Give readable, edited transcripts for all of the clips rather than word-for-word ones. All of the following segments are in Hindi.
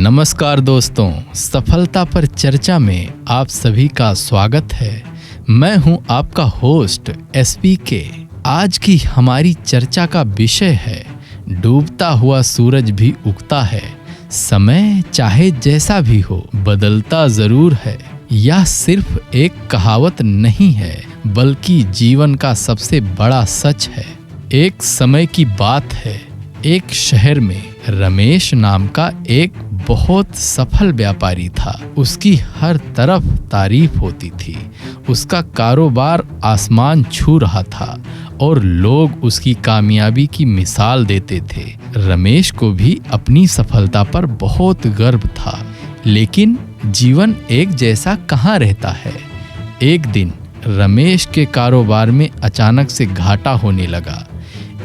नमस्कार दोस्तों, सफलता पर चर्चा में आप सभी का स्वागत है। मैं हूं आपका होस्ट SPK। आज की हमारी चर्चा का विषय है डूबता हुआ सूरज भी उगता है। समय चाहे जैसा भी हो बदलता जरूर है। यह सिर्फ एक कहावत नहीं है बल्कि जीवन का सबसे बड़ा सच है। एक समय की बात है, एक शहर में रमेश नाम का एक बहुत सफल व्यापारी था। उसकी हर तरफ तारीफ होती थी। उसका कारोबार आसमान छू रहा था और लोग उसकी कामयाबी की मिसाल देते थे। रमेश को भी अपनी सफलता पर बहुत गर्व था, लेकिन जीवन एक जैसा कहाँ रहता है। एक दिन रमेश के कारोबार में अचानक से घाटा होने लगा।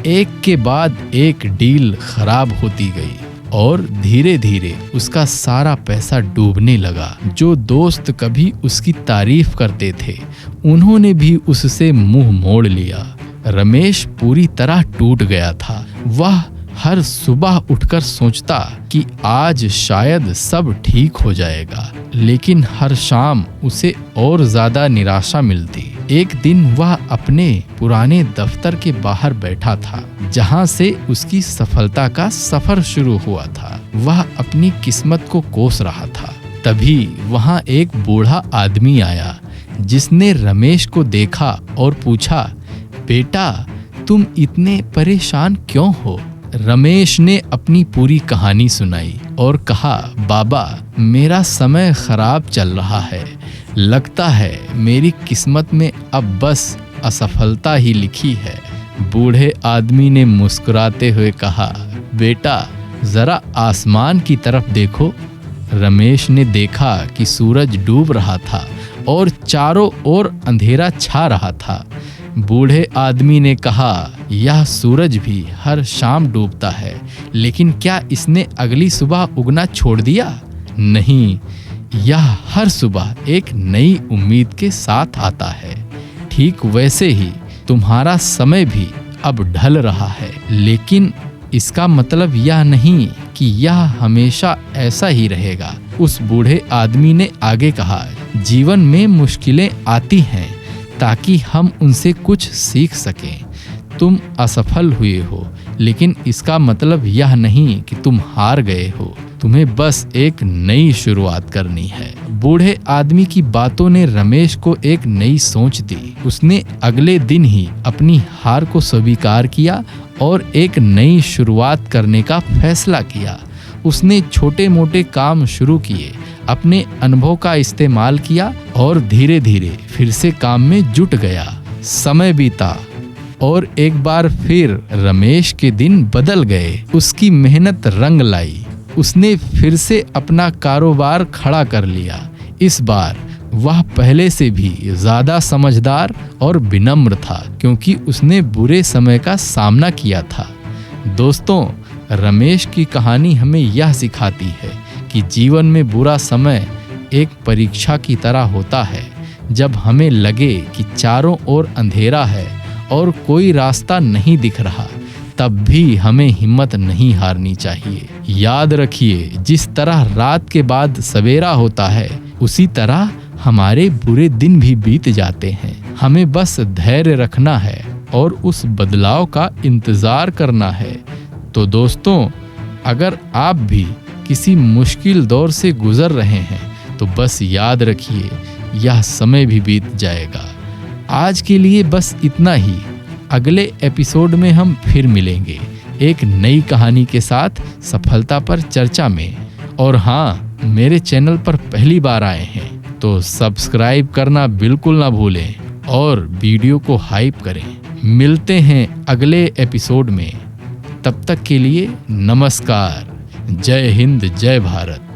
एक के बाद एक डील खराब होती गई और धीरे धीरे उसका सारा पैसा डूबने लगा। जो दोस्त कभी उसकी तारीफ करते थे उन्होंने भी उससे मुंह मोड़ लिया। रमेश पूरी तरह टूट गया था। वह हर सुबह उठकर सोचता कि आज शायद सब ठीक हो जाएगा, लेकिन हर शाम उसे और ज्यादा निराशा मिलती। एक दिन वह अपने पुराने दफ्तर के बाहर बैठा था, जहां से उसकी सफलता का सफर शुरू हुआ था। वह अपनी किस्मत को कोस रहा था। तभी वहां एक बूढ़ा आदमी आया, जिसने रमेश को देखा और पूछा, बेटा तुम इतने परेशान क्यों हो? रमेश ने अपनी पूरी कहानी सुनाई और कहा, बाबा मेरा समय खराब चल रहा है। लगता है मेरी किस्मत में अब बस असफलता ही लिखी है। बूढ़े आदमी ने मुस्कुराते हुए कहा, बेटा जरा आसमान की तरफ देखो। रमेश ने देखा कि सूरज डूब रहा था और चारों ओर अंधेरा छा रहा था। बूढ़े आदमी ने कहा, यह सूरज भी हर शाम डूबता है, लेकिन क्या इसने अगली सुबह उगना छोड़ दिया? नहीं, यह हर सुबह एक नई उम्मीद के साथ आता है। ठीक वैसे ही तुम्हारा समय भी अब ढल रहा है, लेकिन इसका मतलब यह नहीं कि यह हमेशा ऐसा ही रहेगा। उस बूढ़े आदमी ने आगे कहा, जीवन में मुश्किलें आती हैं ताकि हम उनसे कुछ सीख सकें। तुम असफल हुए हो, लेकिन इसका मतलब यह नहीं कि तुम हार गए हो। तुम्हें बस एक नई शुरुआत करनी है। बूढ़े आदमी की बातों ने रमेश को एक नई सोच दी। उसने अगले दिन ही अपनी हार को स्वीकार किया और एक नई शुरुआत करने का फैसला किया। उसने छोटे मोटे काम शुरू किए, अपने अनुभव का इस्तेमाल किया और धीरे धीरे फिर से काम में जुट गया। समय बीता और एक बार फिर रमेश के दिन बदल गए। उसकी मेहनत रंग लाई। उसने फिर से अपना कारोबार खड़ा कर लिया। इस बार वह पहले से भी ज्यादा समझदार और विनम्र था, क्योंकि उसने बुरे समय का सामना किया था। दोस्तों, रमेश की कहानी हमें यह सिखाती है कि जीवन में बुरा समय एक परीक्षा की तरह होता है। जब हमें लगे कि चारों ओर अंधेरा है और कोई रास्ता नहीं दिख रहा, तब भी हमें हिम्मत नहीं हारनी चाहिए। याद रखिए, जिस तरह रात के बाद सवेरा होता है, उसी तरह हमारे बुरे दिन भी बीत जाते हैं। हमें बस धैर्य रखना है और उस बदलाव का इंतजार करना है। तो दोस्तों, अगर आप भी किसी मुश्किल दौर से गुजर रहे हैं, तो बस याद रखिए, यह समय भी बीत जाएगा। आज के लिए बस इतना ही। अगले एपिसोड में हम फिर मिलेंगे एक नई कहानी के साथ सफलता पर चर्चा में। और हाँ, मेरे चैनल पर पहली बार आए हैं तो सब्सक्राइब करना बिल्कुल ना भूलें और वीडियो को हाइप करें। मिलते हैं अगले एपिसोड में। तब तक के लिए नमस्कार। जय हिंद, जय भारत।